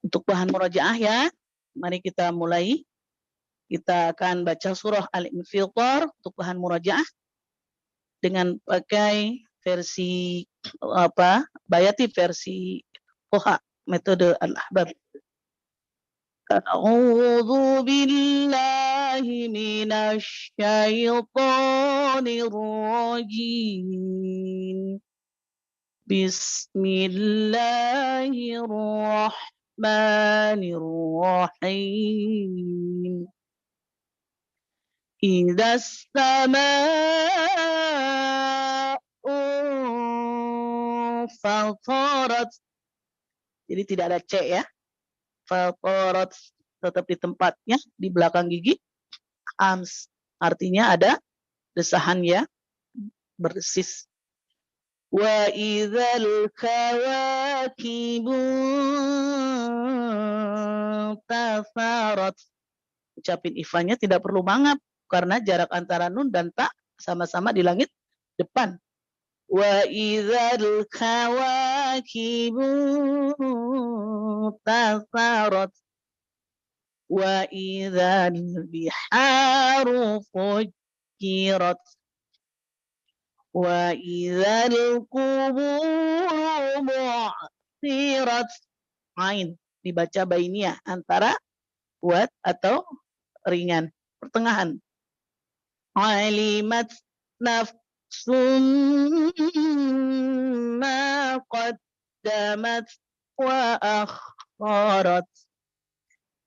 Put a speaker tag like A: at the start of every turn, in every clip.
A: Untuk bahan murojaah ya, mari kita mulai. Kita akan baca surah Al-Infitar untuk bahan murojaah dengan pakai versi Bayati versi Qoha, metode Al-Ahbab. A'udzu billahi minasy syaithanir rajim. Bismillahirrahmanirrahim. Idza as-samaa'u fatarat. Jadi tidak ada C ya. Fatarat tetap di tempatnya di belakang gigi. Ams artinya ada desahan ya, bersis. Wa idzal kawakibu tasarat. Ucapin ifanya tidak perlu mangap karena jarak antara nun dan ta sama-sama di langit depan. Wa idzal kawakibu tasarat. Wa idzal biharu fujirat. Wa idzal quburu bu'thirat. Ain dibaca bainiyah antara kuat atau ringan, pertengahan. Alimat nafsum ma qaddamat wa akharat.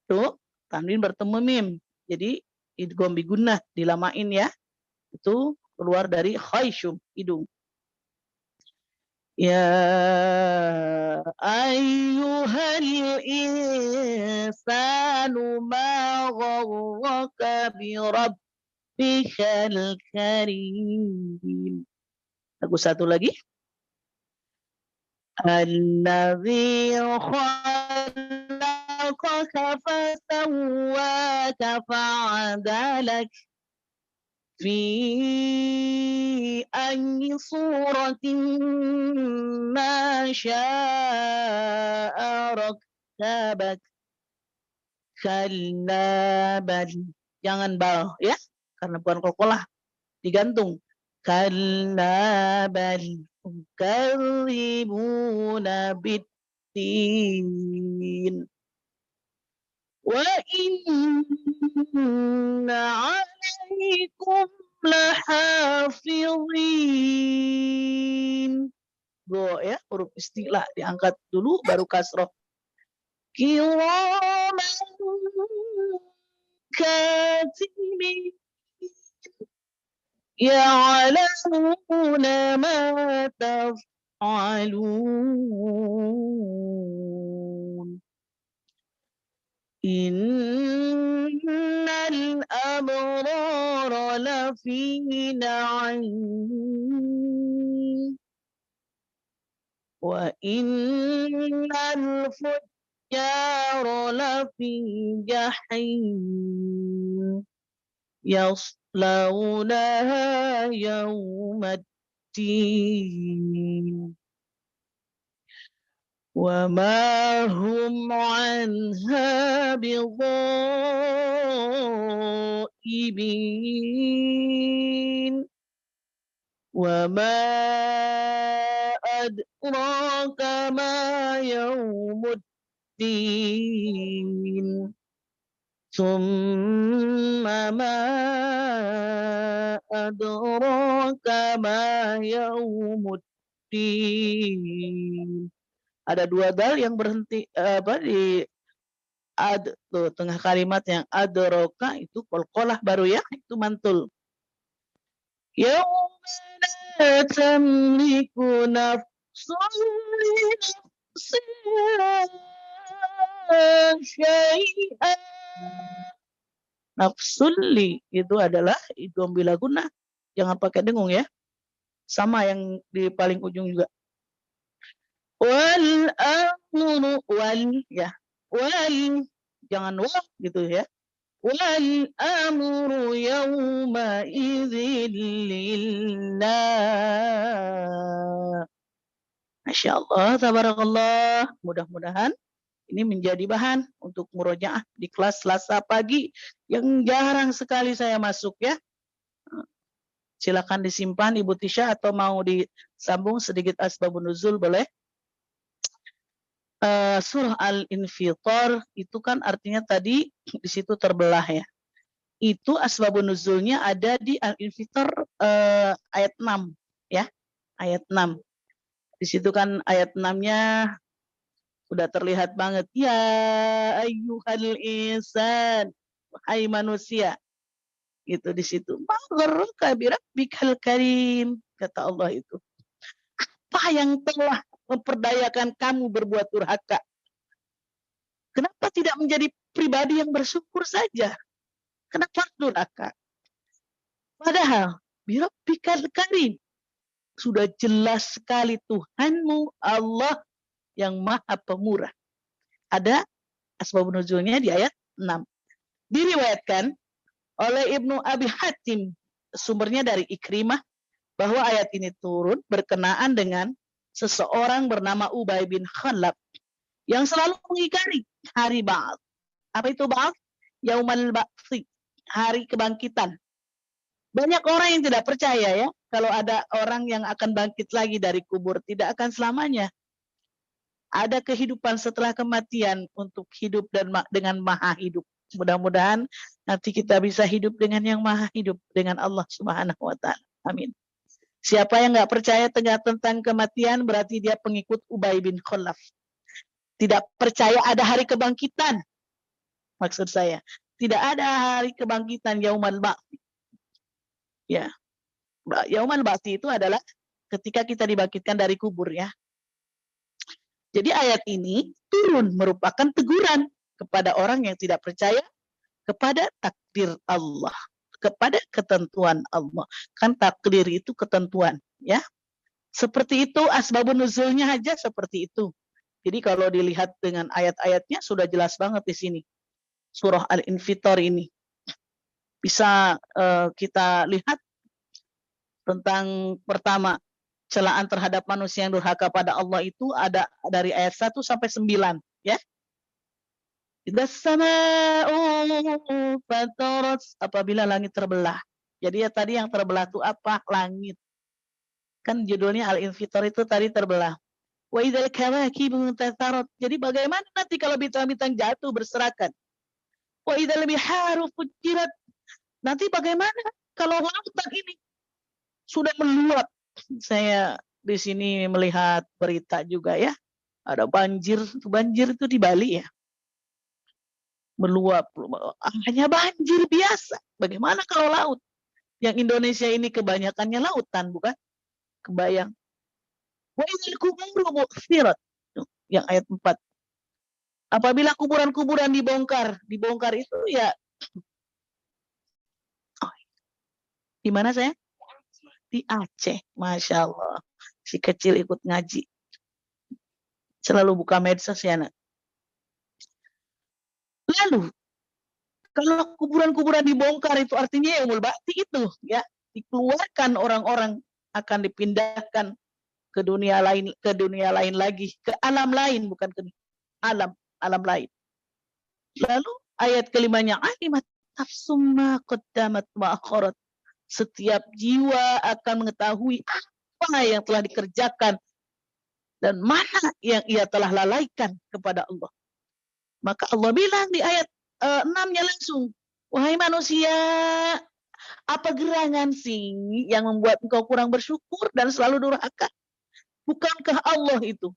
A: Tuh, tanwin bertemu mim. Jadi idgham bi gunnah dilamain ya. Itu keluar dari khayshum, hidung. Ya ayyuhal insanu ma gharraka bi rabbikal karim. Lagu satu lagi. Alladzi khalaqaka fasawwaka fa'adalak fi ayyi suratin ma syaa rakkabak. Kalla bal, jangan bal ya, karena bukan qalqalah, digantung. Kalla bal tukarribuna biddin wa inna alaikum lahafizin. Go ya, huruf istilah diangkat dulu baru kasroh. Kiraman katibin ya'lamuna ma taf'alun. Innal abrara lafi na'im wa innal fujjara lafi jahim yaslawnaha yawmaddin wa ma hum anha bighaibin wa ma adraka ma yawmuddin summa ma adraka ma yawmuddin. Ada dua dal yang berhenti di ad tuh tengah kalimat yang adraka itu qalqalah baru ya, itu mantul. Yauma la tamliku nafsun li nafsin syai'an. Nafsulli itu adalah idgham bila gunnah, jangan pakai dengung ya. Sama yang di paling ujung juga. Wal amru wal ya. Wal jangan wah gitu ya. Wal amru yawma idzin lillah. Masya Allah, tabarakallah. Mudah-mudahan Ini menjadi bahan untuk murojaah di kelas Selasa pagi yang jarang sekali saya masuk ya. Silakan disimpan Ibu Tisha atau mau disambung sedikit asbabun nuzul boleh. Surah Al-Infitar itu kan artinya tadi di situ terbelah ya. Itu asbabun nuzulnya ada di Al-Infitar ayat 6 ya. Ayat 6. Di situ kan ayat 6-nya udah terlihat banget, ya ayyuhal insan, hai manusia. Itu di situ. Maghrurka birabbikal karim, kata Allah itu. Apa yang telah memperdayakan kamu berbuat durhaka? Kenapa tidak menjadi pribadi yang bersyukur saja? Kenapa durhaka? Padahal birabbikal karim, sudah jelas sekali Tuhanmu Allah yang maha pemurah. Ada asbab nuzulnya di ayat 6. Diriwayatkan oleh Ibnu Abi Hatim, sumbernya dari Ikrimah, bahwa ayat ini turun berkenaan dengan seseorang bernama Ubay bin Khalaf yang selalu mengingkari hari Ba'ats. Apa itu Ba'ats? Yaumal Ba'tsi, hari kebangkitan. Banyak orang yang tidak percaya ya, kalau ada orang yang akan bangkit lagi dari kubur, tidak akan selamanya. Ada kehidupan setelah kematian untuk hidup dan dengan maha hidup. Mudah-mudahan nanti kita bisa hidup dengan yang maha hidup, dengan Allah Subhanahu wa Ta'ala. Amin. Siapa yang nggak percaya tentang kematian berarti dia pengikut Ubay bin Khalaf. Tidak percaya ada hari kebangkitan. Maksud saya, tidak ada hari kebangkitan Yaumal Ba'ts. Ya. Yaumal Ba'ts itu adalah ketika kita dibangkitkan dari kubur ya. Jadi ayat ini turun merupakan teguran kepada orang yang tidak percaya kepada takdir Allah, kepada ketentuan Allah. Kan takdir itu ketentuan, ya. Seperti itu asbabun nuzulnya aja seperti itu. Jadi kalau dilihat dengan ayat-ayatnya sudah jelas banget di sini. Surah Al-Infitar ini. Bisa kita lihat tentang pertama, celaan terhadap manusia yang durhaka pada Allah itu ada dari ayat 1 sampai 9 ya. Idza samaa'u fatarat, apabila langit terbelah. Jadi ya tadi yang terbelah itu apa? Langit. Kan judulnya Al-Infitar itu tadi terbelah. Wa idzal kawakibu tatharat. Jadi bagaimana nanti kalau bintang-bintang jatuh berserakan? Wa idzal biharu fujirat. Nanti bagaimana kalau lautan ini sudah meluap? Saya di sini melihat berita juga ya, ada banjir itu di Bali ya, meluap, hanya banjir biasa. Bagaimana kalau laut? Yang Indonesia ini kebanyakannya lautan, bukan? Kebayang. Wa idzal quburu bu'thirat, yang ayat 4. Apabila kuburan-kuburan dibongkar itu ya, di mana saya? Di Aceh, Masya Allah. Si kecil ikut ngaji. Selalu buka medsos ya, nak. Lalu, kalau kuburan-kuburan dibongkar itu artinya yaumul ba'ts itu, ya. Dikeluarkan orang-orang, akan dipindahkan ke dunia lain lagi, ke alam lain, bukan ke alam lain. Lalu ayat kelimanya, alimat nafsum ma qaddamat wa akharat. Setiap jiwa akan mengetahui apa yang telah dikerjakan dan mana yang ia telah lalaikan kepada Allah. Maka Allah bilang di ayat 6-nya langsung, wahai manusia, apa gerangan sih yang membuat engkau kurang bersyukur dan selalu durhaka? Bukankah Allah itu?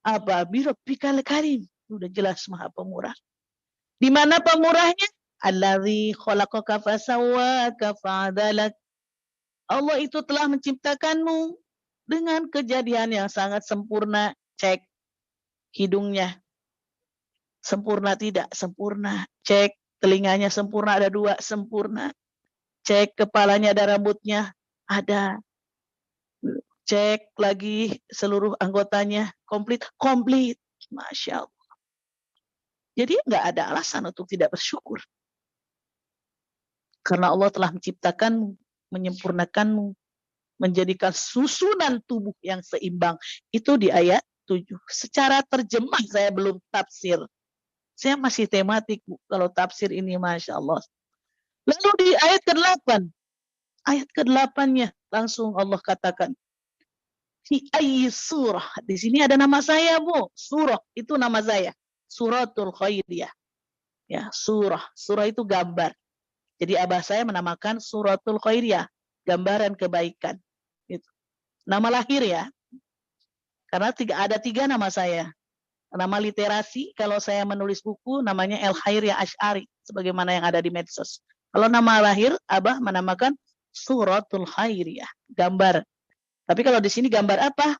A: Apa birabbikal karim? Sudah jelas maha pemurah. Di mana pemurahnya? Allazi khalaqaka fasawwaka fa'adalak. Allah itu telah menciptakanmu dengan kejadian yang sangat sempurna. Cek hidungnya. Sempurna tidak? Sempurna. Cek telinganya sempurna, ada 2, sempurna. Cek kepalanya, ada rambutnya, ada. Cek lagi seluruh anggotanya, komplit. Masya Allah. Jadi nggak ada alasan untuk tidak bersyukur. Karena Allah telah menciptakanmu, menyempurnakanmu, menjadikan susunan tubuh yang seimbang. Itu di ayat 7. Secara terjemah saya belum tafsir. Saya masih tematik, Bu. Kalau tafsir ini Masya Allah. Lalu di ayat ke-8. Ayat ke-8-nya langsung Allah katakan, fi ayyi surah. Di sini ada nama saya, Bu. Surah itu nama saya. Suratul Khairiyah. Ya, surah. Surah itu gambar. Jadi abah saya menamakan Suratul Khairiyah, gambaran kebaikan. Gitu. Nama lahir ya. Karena ada tiga nama saya. Nama literasi, kalau saya menulis buku, namanya El Khairiyah Asy'ari, sebagaimana yang ada di medsos. Kalau nama lahir, abah menamakan Suratul Khairiyah, gambar. Tapi kalau di sini gambar apa?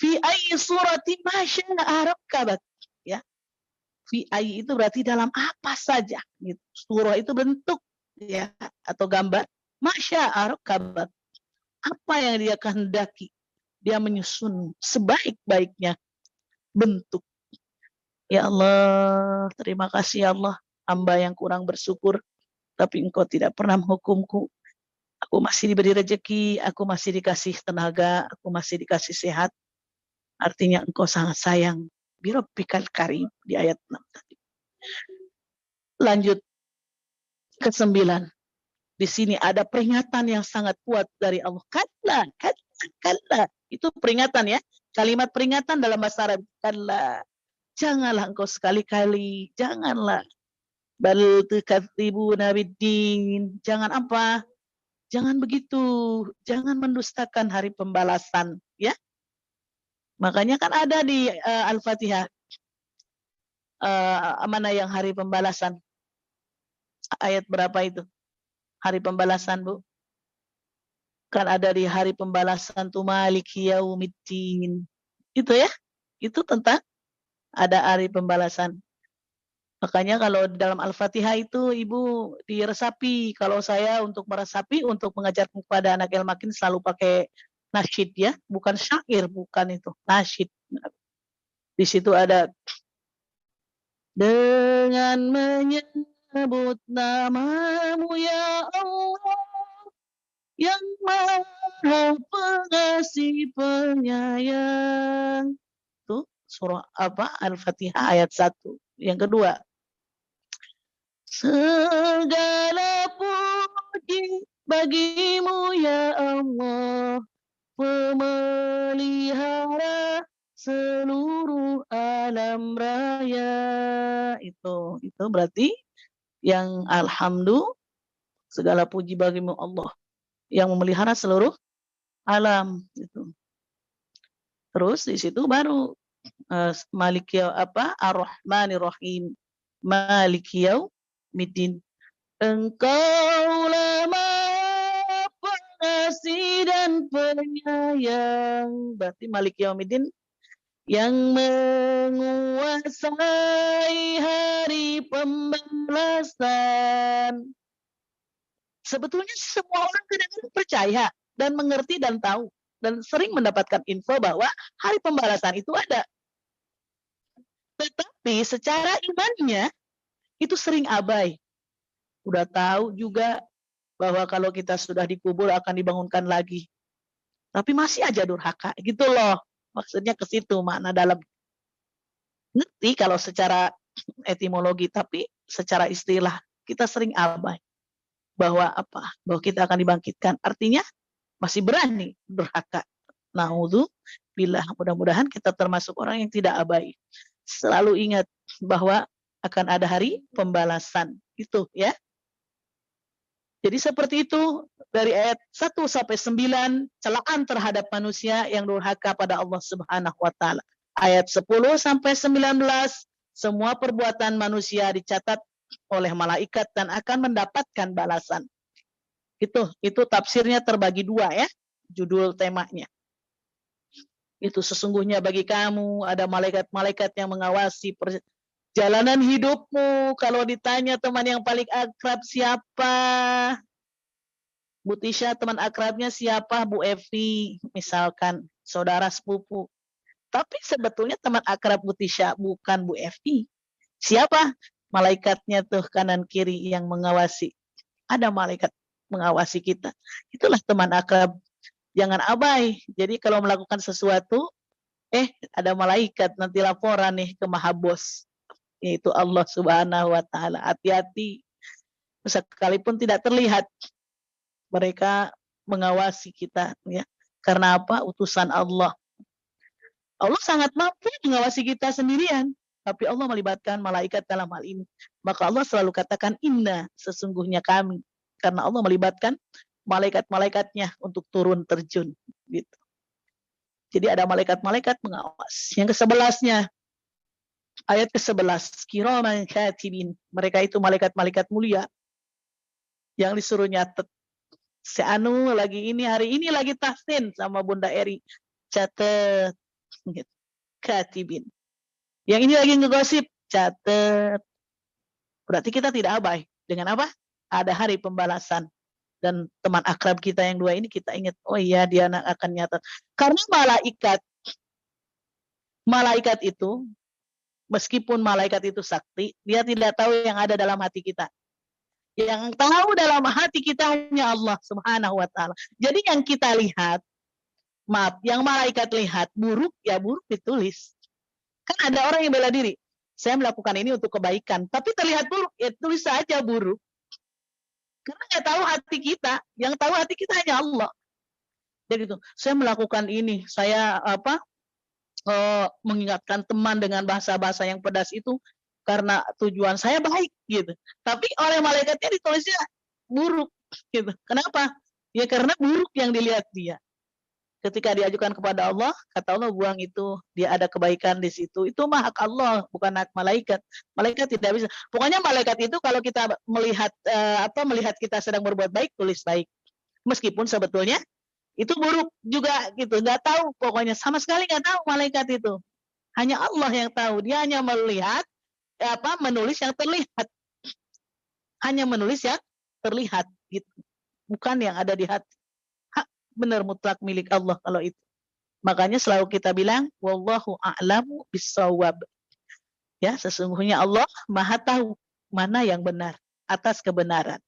A: Fi ayyi surati ma syaa rakkabat. Ya. Fi ayyi itu berarti dalam apa saja. Gitu. Surah itu bentuk ya atau gambar. Ma syaa rakkabat. Apa yang dia kehendaki, dia menyusun sebaik-baiknya bentuk. Ya Allah, terima kasih ya Allah, hamba yang kurang bersyukur, tapi Engkau tidak pernah menghukumku. Aku masih diberi rezeki, aku masih dikasih tenaga, aku masih dikasih sehat. Artinya Engkau sangat sayang. Birabbikal karim di ayat 6 tadi. Lanjut ke 9. Di sini ada peringatan yang sangat kuat dari Allah. Kalla, kalla, kalla. Itu peringatan ya. Kalimat peringatan dalam bahasa Arab. Kalla. Janganlah engkau sekali-kali. Janganlah. Bal tukadzibuna biddin. Jangan apa? Jangan begitu. Jangan mendustakan hari pembalasan. Ya. Makanya kan ada di Al-Fatihah. Mana yang hari pembalasan? Ayat berapa itu? Hari pembalasan, Bu. Kan ada di hari pembalasan tu maliki yaumiddin. Itu ya. Itu tentang ada hari pembalasan. Makanya kalau dalam Al-Fatihah itu Ibu diresapi. Kalau saya untuk meresapi, untuk mengajar kepada anak ilmakin selalu pakai nasyid ya. Bukan syair, bukan itu. Nasyid. Di situ ada dengan menyebut namamu ya Allah yang Maha Pengasih Penyayang. Tuh surah apa? Al-Fatihah ayat 1. Yang kedua, segala puji bagimu ya Allah, pemelihara seluruh alam raya. Itu berarti yang alhamdulillah, segala puji bagimu Allah yang memelihara seluruh alam itu. Terus di situ baru Maliki Ar-Rahmanir Rahim. Maliki Yaumiddin. Engkaulah Maha Pengasih dan Penyayang. Berarti Maliki Yaumiddin yang menguasai hari pembalasan. Sebetulnya semua orang kadang-kadang percaya dan mengerti dan tahu dan sering mendapatkan info bahwa hari pembalasan itu ada. Tetapi secara imannya itu sering abai. Udah tahu juga bahwa kalau kita sudah dikubur akan dibangunkan lagi. Tapi masih aja durhaka gitu loh. Maksudnya ke situ makna dalam. Ngerti kalau secara etimologi, tapi secara istilah kita sering abai. Bahwa kita akan dibangkitkan. Artinya masih berani durhaka. Naudzubillah, mudah-mudahan kita termasuk orang yang tidak abai. Selalu ingat bahwa akan ada hari pembalasan. Itu ya. Jadi seperti itu dari ayat 1 sampai 9 celaan terhadap manusia yang durhaka pada Allah Subhanahu wa taala. Ayat 10 sampai 19 semua perbuatan manusia dicatat oleh malaikat dan akan mendapatkan balasan. Itu tafsirnya terbagi 2 ya, judul temanya. Itu sesungguhnya bagi kamu ada malaikat-malaikat yang mengawasi perjalanan hidupmu. Kalau ditanya teman yang paling akrab siapa? Bu Tisha teman akrabnya siapa? Bu Evi misalkan, saudara sepupu. Tapi sebetulnya teman akrab Bu Tisha bukan Bu Evi. Siapa? Malaikatnya tuh kanan kiri yang mengawasi. Ada malaikat mengawasi kita. Itulah teman akrab. Jangan abai. Jadi kalau melakukan sesuatu, Ada malaikat nanti laporan nih ke Maha Bos, yaitu Allah Subhanahu wa taala. Hati-hati, sekalipun tidak terlihat mereka mengawasi kita, ya. Karena apa? Utusan Allah. Allah sangat mampu mengawasi kita sendirian, tapi Allah melibatkan malaikat dalam hal ini. Maka Allah selalu katakan inna, sesungguhnya kami. Karena Allah melibatkan malaikat-malaikatnya untuk turun terjun, gitu. Jadi ada malaikat-malaikat mengawas. Yang ke-11-nya, ayat ke-11, kiraman katibin. Mereka itu malaikat-malaikat mulia yang disuruh nyatet. Si Anu lagi ini, hari ini lagi tahsin sama Bunda Eri. Catet. Katibin. Yang ini lagi ngegosip. Catet. Berarti kita tidak abai. Dengan apa? Ada hari pembalasan. Dan teman akrab kita yang dua ini kita ingat, oh iya dia akan nyatet. Karena malaikat itu, meskipun malaikat itu sakti, dia tidak tahu yang ada dalam hati kita. Yang tahu dalam hati kita hanya Allah Subhanahu wa taala. Jadi yang kita lihat, yang malaikat lihat buruk, ya buruk ditulis. Kan ada orang yang bela diri, saya melakukan ini untuk kebaikan, tapi terlihat buruk, ya tulis saja buruk. Karena nggak tahu hati kita, yang tahu hati kita hanya Allah. Jadi itu, saya melakukan ini, saya mengingatkan teman dengan bahasa-bahasa yang pedas itu karena tujuan saya baik, gitu. Tapi oleh malaikatnya ditulisnya buruk, gitu. Kenapa? Ya karena buruk yang dilihat dia. Ketika diajukan kepada Allah, kata Allah buang itu, dia ada kebaikan di situ. Itu mah hak Allah, bukan hak malaikat. Malaikat tidak bisa. Pokoknya malaikat itu kalau kita melihat melihat kita sedang berbuat baik, tulis baik. Meskipun sebetulnya itu buruk juga gitu. Nggak tahu, pokoknya sama sekali nggak tahu malaikat itu. Hanya Allah yang tahu. Dia hanya melihat menulis yang terlihat. Hanya menulis yang terlihat gitu. Bukan yang ada di hati. Benar mutlak milik Allah kalau itu. Makanya selalu kita bilang wallahu a'lamu bis-shawab. Ya, sesungguhnya Allah Maha tahu mana yang benar atas kebenaran.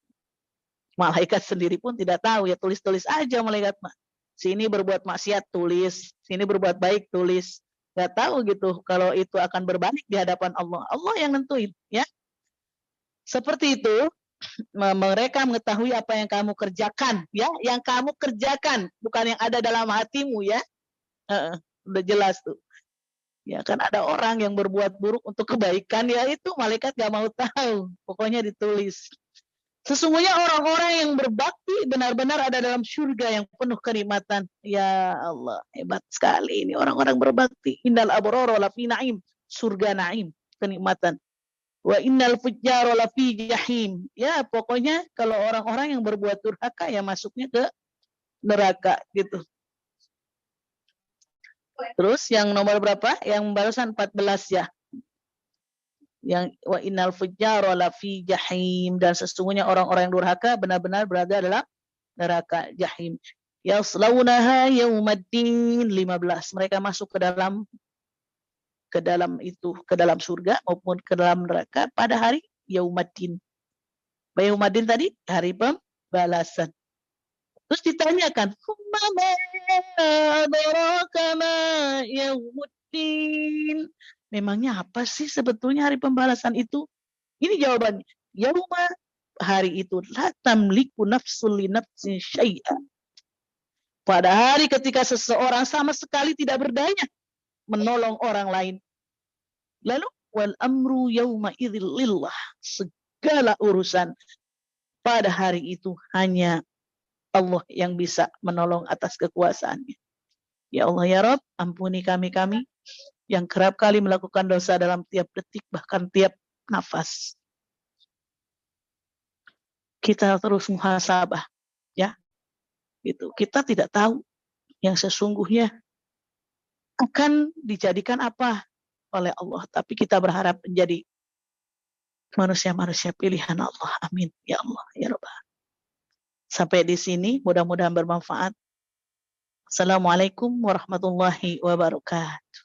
A: Malaikat sendiri pun tidak tahu, ya tulis-tulis aja malaikat mah. Sini berbuat maksiat tulis, sini berbuat baik tulis. Enggak tahu gitu kalau itu akan berbalik di hadapan Allah. Allah yang nentuin, ya. Seperti itu. Mereka mengetahui apa yang kamu kerjakan, ya, yang kamu kerjakan, bukan yang ada dalam hatimu, ya. Udah jelas tuh. Ya kan ada orang yang berbuat buruk untuk kebaikan, ya itu malaikat gak mau tahu, pokoknya ditulis. Sesungguhnya orang-orang yang berbakti benar-benar ada dalam surga yang penuh kenikmatan. Ya Allah, hebat sekali ini orang-orang berbakti. Innal abrara lafi na'im, surga naim, kenikmatan. Wa innal fujjara lafi jahim. Ya, pokoknya kalau orang-orang yang berbuat durhaka ya masuknya ke neraka gitu. Terus yang nomor berapa? Yang barusan 14 ya. Yang wa innal fujjara lafi jahim, dan sesungguhnya orang-orang yang durhaka benar-benar berada dalam neraka jahim. Yaslaunaha yaumaddin 15. Mereka masuk ke dalam surga maupun ke dalam neraka pada hari yaumaddin. Yaumaddin tadi hari pembalasan. Terus ditanyakan, yaumuddin. Memangnya apa sih sebetulnya hari pembalasan itu? Ini jawabannya. Yauma, hari itu la tamliku nafsul li nafsin syai'a. Pada hari ketika seseorang sama sekali tidak berdaya menolong orang lain. Lalu wal amru yauma idzil lillah. Segala urusan pada hari itu hanya Allah yang bisa menolong atas kekuasaannya. Ya Allah ya Rabb, ampuni kami yang kerap kali melakukan dosa dalam tiap detik, bahkan tiap nafas. Kita terus muhasabah, ya. Itu kita tidak tahu yang sesungguhnya akan dijadikan apa oleh Allah, tapi kita berharap menjadi manusia-manusia pilihan Allah. Amin ya Allah ya Rabb. Sampai di sini, mudah-mudahan bermanfaat. Assalamualaikum warahmatullahi wabarakatuh.